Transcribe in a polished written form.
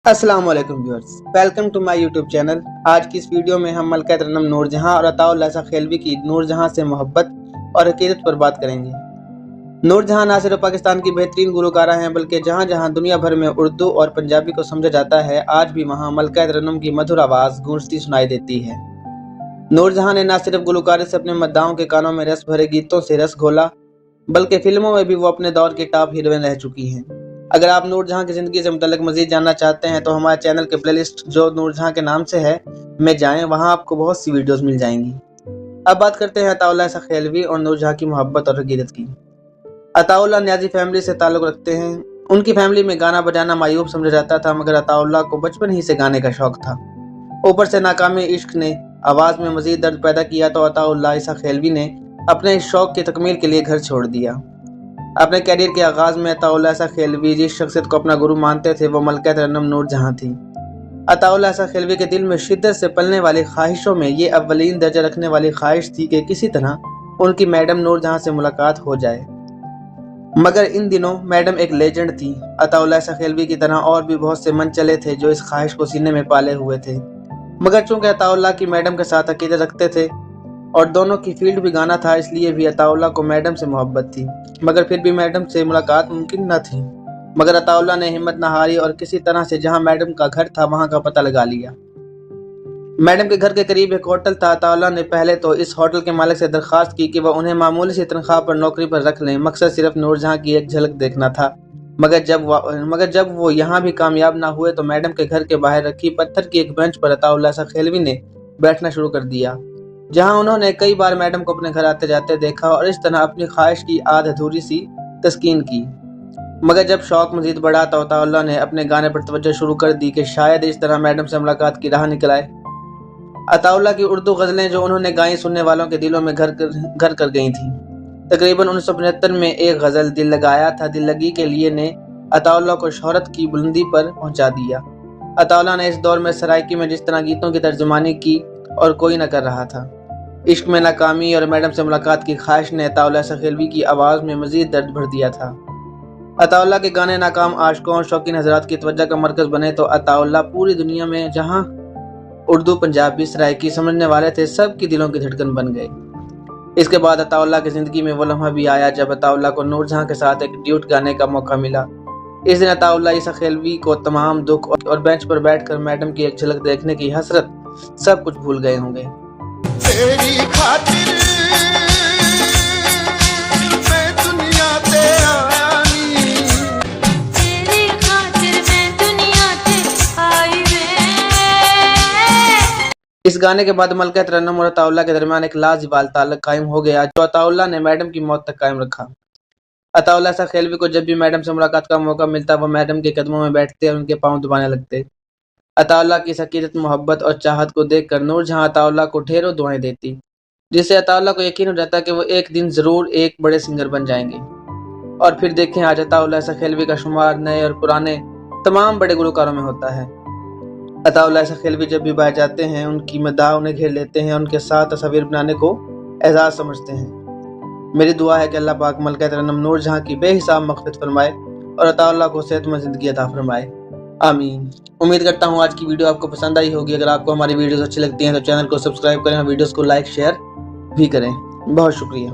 अस्सलाम वालेकुम viewers, welcome to my YouTube channel. आज की इस वीडियो में हम मलका तरन्नुम नूरजहां और अताउल ऐसा खेलवी की नूरजहां से मोहब्बत और अकीदत पर बात करेंगे। नूरजहां ना सिर्फ पाकिस्तान की बेहतरीन गुलकारा हैं, बल्कि जहां जहां दुनिया भर में उर्दू और पंजाबी को समझा जाता है, आज भी वहां मलका तरन्नुम की मधुर आवाज़ गूंजती सुनाई देती है। नूरजहां ने न सिर्फ गुलकारी से अपने मद्दाहों के कानों में रस भरे गीतों से रस घोला, बल्कि फिल्मों में भी वो अपने दौर की टॉप हीरोइन रह चुकी हैं। अगर आप नूरजहां की ज़िंदगी से मुतल्लिक मज़ीद जानना चाहते हैं तो हमारे चैनल के प्लेलिस्ट जो नूरजहां के नाम से है में जाएं, वहां आपको बहुत सी वीडियोस मिल जाएंगी। अब बात करते हैं अताउल्लाह ऐसा खेलवी और नूरजहां की मोहब्बत और अकीदत की। अताउल्लाह न्याजी फैमिली से ताल्लुक़ रखते हैं। उनकी फैमिली में गाना बजाना मायूब समझा जाता था, मगर अताउल्लाह को बचपन ही से गाने का शौक था। ऊपर से नाकामी इश्क ने आवाज़ में मज़ीद दर्द पैदा किया तो अताउल्लाह ऐसा खेलवी ने अपने इस शौक की तकमील के लिए घर छोड़ दिया। अपने कैरियर के आगाज़ में अताउल्लाह ऐसा खेलवी जिस शख्सियत को अपना गुरु मानते थे वो मलका तरन्नुम नूरजहां थी। अताउल्लाह ऐसा खेलवी के दिल में शिद्दत से पलने वाली ख्वाहिशों में ये अव्वलीन दर्जा रखने वाली ख्वाहिश थी कि किसी तरह उनकी मैडम नूरजहां से मुलाकात हो जाए। मगर इन दिनों मैडम एक लेजेंड थी। अताउल्लाह ऐसा खेलवी की तरह और भी बहुत से मन चले थे जो इस ख्वाहिश को सीने में पाले हुए थे, मगर चूंकि अताउल्लाह की मैडम के साथ अकीदत रखते थे और दोनों की फील्ड भी गाना था, इसलिए भी अताउल्लाह को मैडम से मोहब्बत थी। मगर फिर भी मैडम से मुलाकात मुमकिन न थी। मगर अताउल्लाह ने हिम्मत न हारी और किसी तरह से जहां मैडम का घर था वहां का पता लगा लिया। मैडम के घर के करीब एक होटल था। अताउल्लाह ने पहले तो इस होटल के मालिक से दरख्वास्त की कि वह उन्हें मामूली सी तनख्वाह पर नौकरी पर रख लें। मकसद सिर्फ नूरजहां की एक झलक देखना था। मगर जब वो यहाँ भी कामयाब ना हुए तो मैडम के घर के बाहर रखी पत्थर की एक बेंच पर अताउल्लाह ऐसा खेलवी ने बैठना शुरू कर दिया, जहां उन्होंने कई बार मैडम को अपने घर आते जाते देखा और इस तरह अपनी ख्वाहिश की आध अधूरी सी तस्कीन की। मगर जब शौक मजीद बढ़ा तो अताउल्लाह ने अपने गाने पर तवज्जो शुरू कर दी कि शायद इस तरह मैडम से मुलाकात की राह निकल आए। अताउल्लाह की उर्दू गज़लें जो उन्होंने गाई सुनने वालों के दिलों में घर कर गई थी। तकरीबन 1975 में एक गज़ल दिल लगाया था दिल लगी के लिए ने अताउल्लाह को शोहरत की बुलंदी पर पहुंचा दिया। अताउल्लाह ने इस दौर में सराइकी में जिस तरह गीतों की तर्जुमानी की और कोई न कर रहा था। इश्क में नाकामी और मैडम से मुलाकात की ख्वाहिश ने अताउल्लाह ऐसा खेलवी की आवाज़ में मज़ीद दर्द भर दिया था। अताउल्लाह के गाने नाकाम आशिकों और शौकीन हज़रात की तवज्जो का मरकज़ बने तो अताउल्लाह पूरी दुनिया में जहां उर्दू पंजाबी सराइकी समझने वाले थे, सब की दिलों की धड़कन बन गए। इसके बाद अताउल्लाह की ज़िंदगी में वो लम्हा भी आया जब अताउल्लाह को नूरजहां के साथ एक ड्यूट गाने का मौका मिला। इस दिन अताउल्लाह ऐसा खेलवी को तमाम दुख और बेंच पर बैठकर मैडम की एक झलक देखने की हसरत सब कुछ भूल गए होंगे। तेरी खातिर मैं दुनिया ते आनी, तेरी खातिर मैं दुनिया ते आई वे। इस गाने के बाद मलका तरन्नुम और अताउल्लाह के दरमियान एक लाज़िवाल ताल्लुक कायम हो गया, जो अताउल्लाह ने मैडम की मौत तक कायम रखा। अताउल्लाह ऐसा खेलवी को जब भी मैडम से मुलाकात का मौका मिलता वो मैडम के कदमों में बैठते और उनके पाँव दबाने लगते। अताउल्लाह की अकीदत, मोहब्बत और चाहत को देखकर नूरजहां अताउल्लाह को ढेरों दुआएं देती, जिससे अताउल्लाह को यकीन हो जाता कि वो एक दिन ज़रूर एक बड़े सिंगर बन जाएंगे। और फिर देखें आज अताउल्लाह ऐसा खेलवी का शुमार नए और पुराने तमाम बड़े गुलकारों में होता है। अताउल्लाह ऐसा खेलवी जब भी बाहर जाते हैं उनकी मदाह उन्हें घेर लेते हैं, उनके साथ तस्वीर बनाने को एजाज़ समझते हैं। मेरी दुआ है कि अल्लाह पाक मलका तरन्नुम नूरजहां की बेहिसाब मग़फ़िरत फरमाए और अताउल्लाह को सेहतमंद ज़िंदगी अता फरमाए। आमीन। उम्मीद करता हूँ आज की वीडियो आपको पसंद आई होगी। अगर आपको हमारी वीडियोस अच्छी लगती हैं तो चैनल को सब्सक्राइब करें और वीडियोस को लाइक शेयर भी करें। बहुत शुक्रिया।